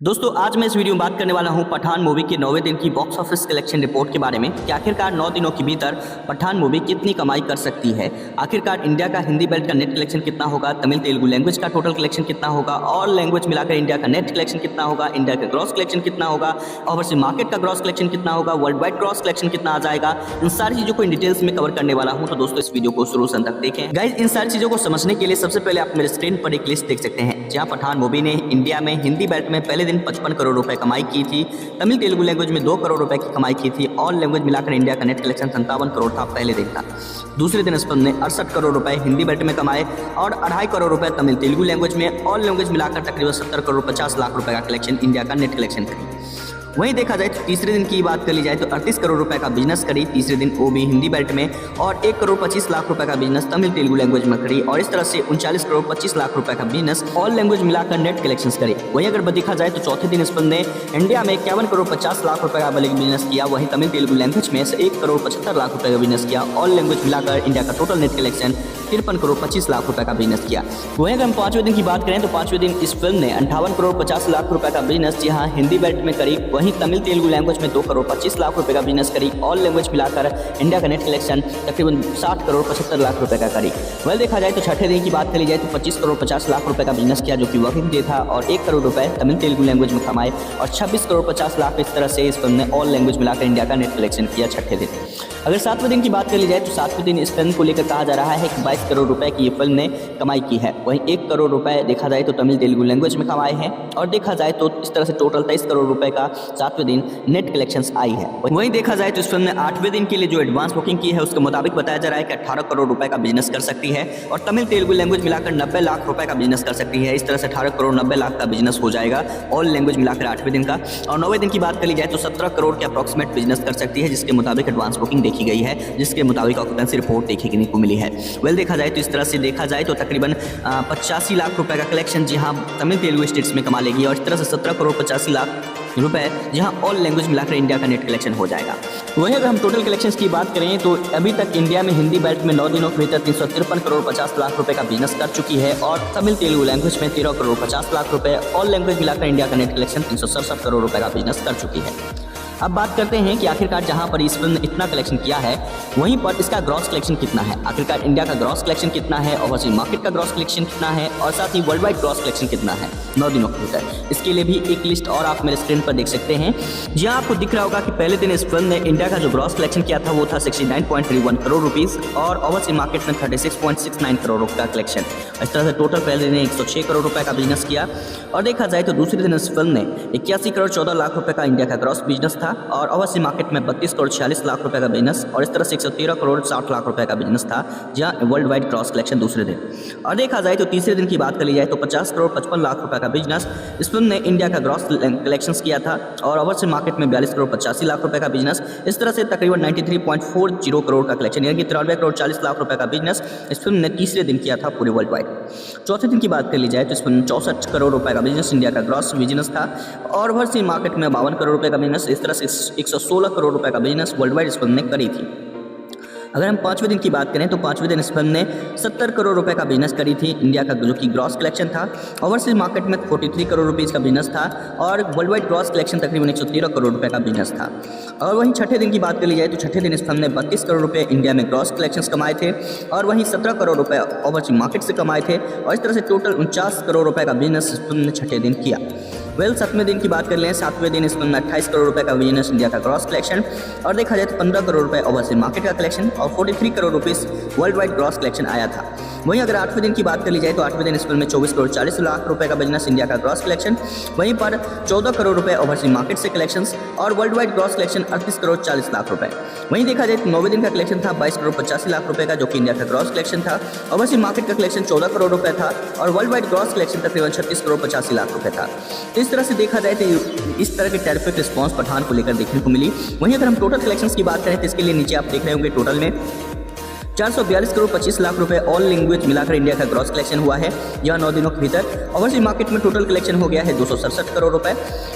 दोस्तों आज मैं इस वीडियो में बात करने वाला हूं पठान मूवी के 9वें दिन की बॉक्स ऑफिस कलेक्शन रिपोर्ट के बारे में कि आखिरकार 9 दिनों के भीतर पठान मूवी कितनी कमाई कर सकती है। आखिरकार इंडिया का हिंदी बेल्ट का नेट कलेक्शन कितना होगा, तमिल तेलुगु लैंग्वेज का टोटल कलेक्शन कितना होगा, ऑल लैंग्वेज मिलाकर इंडिया का नेट कलेक्शन कितना होगा, इंडिया का ग्रॉस कलेक्शन कितना होगा, ओवरसीज मार्केट का ग्रॉस कलेक्शन कितना होगा, वर्ल्ड वाइड ग्रॉस कलेक्शन कितना आ जाएगा। इन सारी चीज़ों को इन डिटेल्स में कवर करने वाला हूँ, तो दोस्तों इस वीडियो को शुरू से अंत तक देखें। गाइस इन सारी चीज़ों को समझने के लिए सबसे पहले आप मेरे स्क्रीन पर एक लिस्ट देख सकते हैं जहाँ पठान मूवी ने इंडिया में हिंदी बेल्ट में पहले दिन 55 करोड़ रुपए कमाई की थी, तमिल तेलुगु लैंग्वेज में 2 करोड़ रुपए की कमाई की थी, ऑल लैंग्वेज मिलाकर इंडिया का नेट कलेक्शन 57 करोड़ था पहले दिन था। दूसरे दिन इस फिल्म ने 68 करोड़ रुपए हिंदी बेल्ट में कमाए और 2.5 करोड़ रुपए तमिल तेलुगु लैंग्वेज में, ऑल लैंग्वेज मिलाकर तकरीबन 70 करोड़ 50 लाख रुपए का कलेक्शन इंडिया का नेट कलेक्शन करी। वहीं देखा जाए तो तीसरे दिन की बात कर ली जाए तो 38 करोड़ रुपए का बिजनेस करी तीसरे दिन, वो भी हिंदी बेल्ट में, और 1 करोड़ 25 लाख रुपए का बिजनेस तमिल तेलुगु लैंग्वेज में करी, और इस तरह से 39 करोड़ 25 लाख रुपए का बिजनेस ऑल लैंग्वेज मिलाकर नेट कलेक्शंस करे। वहीं अगर देखा जाए तो चौथे दिन इस फिल्म ने इंडिया में 51 करोड़ 50 लाख रुपए का बिजनेस किया, वहीं तमिल तेलुगु लैंग्वेज में से 1 करोड़ 75 लाख रुपए का बिजनेस किया, ऑल लैंग्वेज मिलाकर इंडिया का total net collection 53 crore 25 lakh रुपए का बिजनेस किया। वहीं अगर हम पांचवें दिन की बात करें तो पांचवें दिन इस फिल्म ने 58 करोड़ 50 लाख रुपए का बिजनेस जहां हिंदी बेल्ट में करी, वहीं तमिल तेलुगु लैंग्वेज में 2 करोड़ 25 लाख रुपए का बिजनेस करी, ऑल लैंग्वेज मिलाकर इंडिया का नेट कलेक्शन तकरीबन 60 करोड़ 75 लाख रुपए का करी। वह देखा जाए तो छठे दिन की बात करी जाए तो 25 करोड़ 50 लाख रुपए का बिजनेस किया जो कि वर्किंग डे था, और 1 करोड़ रुपए तमिल तेलुगु लैंग्वेज में कमाए, और 26 करोड़ 50 लाख इस तरह से इस फिल्म ने ऑल लैंग्वेज मिलाकर इंडिया का नेट कलेक्शन किया छठे दिन। अगर सातवें दिन की बात कर ली जाए तो सातवें दिन इस फिल्म को लेकर कहा जा रहा है कि 22 करोड़ रुपए की ये फिल्म ने कमाई की है, वहीं 1 करोड़ रुपए देखा जाए तो तमिल तेलुगु लैंग्वेज में कमाए हैं, और देखा जाए तो इस तरह से टोटल 23 करोड़ रुपए का सातवें दिन नेट कलेक्शंस आई है। वहीं देखा जाए तो इस फिल्म ने 8वें दिन के लिए जो एडवांस बुकिंग की है उसके मुताबिक बताया जा रहा है कि 18 करोड़ रुपए का बिजनेस कर सकती है, और तमिल तेलुगु लैंग्वेज मिलाकर 90 लाख रुपए का बिजनेस कर सकती है। इस तरह से 18 करोड़ 90 लाख का बिजनेस हो जाएगा ऑल लैंग्वेज मिलाकर 8वें दिन का। और 9वें दिन की बात कर ली जाए तो 17 करोड़ के अप्रॉक्सीमेट बिजनेस कर सकती है, जिसके मुताबिक एडवांस बुकिंग देखी गई है, जिसके मुताबिक ऑक्यूपेंसी रिपोर्ट देखने को मिली है। देखा जाए तो इस तरह से देखा जाए तो तकरीबन 85 लाख रुपए का कलेक्शन जहां तमिल तेलुगु स्टेट्स में कमा लेगी, और इस तरह से 17 करोड़ 85 लाख रुपए जहां ऑल लैंग्वेज मिलाकर इंडिया का नेट कलेक्शन हो जाएगा। वहीं अगर हम टोटल कलेक्शंस की बात करें तो अभी तक इंडिया में हिंदी बेल्ट में 9 दिनों के भीतर 353 करोड़ 50 लाख रुपए का बिजनेस कर चुकी है, और तमिल तेलुगु लैंग्वेज में 13 करोड़ 50 लाख रुपए, ऑल लैंग्वेज मिलाकर इंडिया का नेट कलेक्शन 367 करोड़ रुपए का बिजनेस कर चुकी है। अब बात करते हैं कि आखिरकार जहां पर इस फिल्म ने इतना कलेक्शन किया है वहीं पर इसका ग्रॉस कलेक्शन कितना है। आखिरकार इंडिया का ग्रॉस कलेक्शन कितना है, ओवरसीज मार्केट का ग्रॉस कलेक्शन कितना है, और साथ ही वर्ल्ड वाइड ग्रॉस कलेक्शन कितना है 9 दिनों के भीतर। इसके लिए भी एक लिस्ट और आप मेरे स्क्रीन पर देख सकते हैं, जहां आपको दिख रहा होगा कि पहले दिन इस फिल्म ने इंडिया का जो ग्रॉस कलेक्शन किया था वो था 69.31 करोड़ रुपीज़, और ओवरसीज मार्केट में 36.69 करोड़ रुपये का कलेक्शन। इस तरह से टोटल पहले दिन 106 करोड़ रुपये का बिजनेस किया। और देखा जाए तो दूसरे दिन इस फिल्म ने 81 करोड़ 14 लाख रुपये का इंडिया का ग्रॉस बिजनेस था, और ओवरसीज मार्केट में 32 करोड़ 46 लाख रुपए का बिजनेस, और इस तरह से 113 करोड़ 60 लाख रुपए का बिजनेस था जहां वर्ल्ड वाइड ग्रॉस कलेक्शन दूसरे दिन। और देखा जाए तो तीसरे दिन की बात कर ली जाए तो 50 करोड़ 55 लाख रुपए का बिजनेस इस फिल्म ने इंडिया का ग्रॉस कलेक्शंस किया था, और ओवरसीज मार्केट में 42 करोड़ 85 लाख रुपए का बिजनेस। इस तरह से तकरीबन 93.40 करोड़ का कलेक्शन यानी कि 93 करोड़ 40 लाख रुपए का बिजनेस इस फिल्म ने तीसरे दिन किया था पूरे वर्ल्ड वाइड। चौथे दिन की बात कर ली जाए तो इस फिल्म 64 करोड़ रुपए का बिजनेस इंडिया का ग्रॉस बिजनेस था, और ओवरसीज मार्केट में 52 करोड़ रुपए का बिजनेस। इस तरह से 116 करोड़ रुपए का बिजनेस वर्ल्ड वाइड इस फिल्म ने करी थी। अगर हम पांचवें दिन की बात करें तो पांचवें दिन इस फिल्म ने 70 करोड़ रुपए का बिजनेस करी थी इंडिया का जो कि ग्रॉस कलेक्शन था, ओवरसीज मार्केट में 43 करोड़ रुपीज़ का बिजनेस था, और वर्ल्ड वाइड ग्रॉस कलेक्शन तकरीबन 113 करोड़ रुपए का बिजनेस था। और वहीं छठे दिन की बात कर ली जाए तो छठे दिन इस फिल्म ने 32 करोड़ रुपए इंडिया में ग्रॉस कलेक्शंस कमाए थे, और वहीं 17 करोड़ रुपए ओवरसीज मार्केट से कमाए थे, और इस तरह से टोटल 49 करोड़ रुपए का बिजनेस इस फिल्म ने छठे दिन किया। सातवें दिन की बात कर लें, सातवें दिन इस फिल्म में 28 करोड़ रुपए का बिजनेस इंडिया का ग्रॉस कलेक्शन, और देखा जाए तो 15 करोड़ रुपए ओवरसीज मार्केट का कलेक्शन, और 43 crore rupees world wide gross collection आया था। वहीं अगर आठवें दिन की बात कर ली जाए तो आठवें दिन इस फिल्म में 24 करोड़ 40 लाख रुपए का बिजनेस इंडिया का ग्रॉस कलेक्शन, वहीं पर 14 करोड़ रुपए ओवरसीज मार्केट से कलेक्शंस, और world wide gross collection 38 crore 40 lakh रुपए। वहीं देखा जाए तो 9वें दिन का कलेक्शन था 22 करोड़ 85 लाख रुपए का जो कि इंडिया का ग्रॉस कलेक्शन था, ओवरसीज मार्केट का कलेक्शन 14 करोड़ रुपए था, और वर्ल्ड वाइड ग्रॉस कलेक्शन तकरीबन 36 करोड़ 85 लाख रुपए था। तो इस तरह से देखा जाए तो इस तरह के टेरिफिक रिस्पांस पठान को लेकर देखने को मिली। वहीं अगर हम टोटल कलेक्शंस की बात करें तो इसके लिए नीचे आप देख रहे होंगे टोटल में 442 करोड़ 25 लाख रुपए ऑल लैंग्वेज मिलाकर इंडिया का ग्रॉस कलेक्शन हुआ है यह 9 दिनों के भीतर। ओवरसीज मार्केट में टोटल कलेक्शन हो गया है 267 करोड़ रुपए।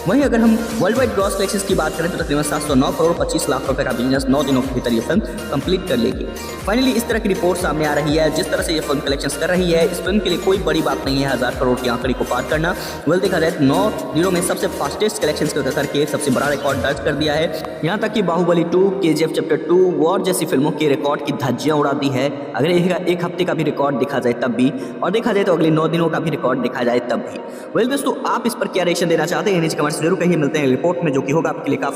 वहीं अगर हम वर्ल्ड वाइड ग्रॉस कलेक्शन की बात करें तो तकरीबन 709 करोड़ 25 लाख रुपए का बिजनेस 9 दिनों के भीतर ये फिल्म कंप्लीट कर लेगी। फाइनली इस तरह की रिपोर्ट सामने आ रही है। जिस तरह से ये फिल्म कलेक्शन कर रही है, इस फिल्म के लिए कोई बड़ी बात नहीं है 1000 करोड़ की आंकड़े को पार करना। वेल देखा जाए 9 दिनों में सबसे फास्टेस्ट कलेक्शन करके सबसे बड़ा रिकॉर्ड दर्ज कर दिया है। यहाँ तक कि बाहुबली 2, KGF चैप्टर 2, वॉर जैसी फिल्मों के रिकॉर्ड की धज्जियां उड़ा दी है। अगर एक हफ्ते का भी रिकॉर्ड देखा जाए तब भी, और देखा जाए तो अगले 9 दिनों का भी रिकॉर्ड देखा जाए तब भी। वेल दोस्तों, आप इस पर क्या रिएक्शन देना चाहते हैं नीचे कमेंट्स जरूर कहिए। मिलते हैं रिपोर्ट में जो कि होगा आपके लिए काफी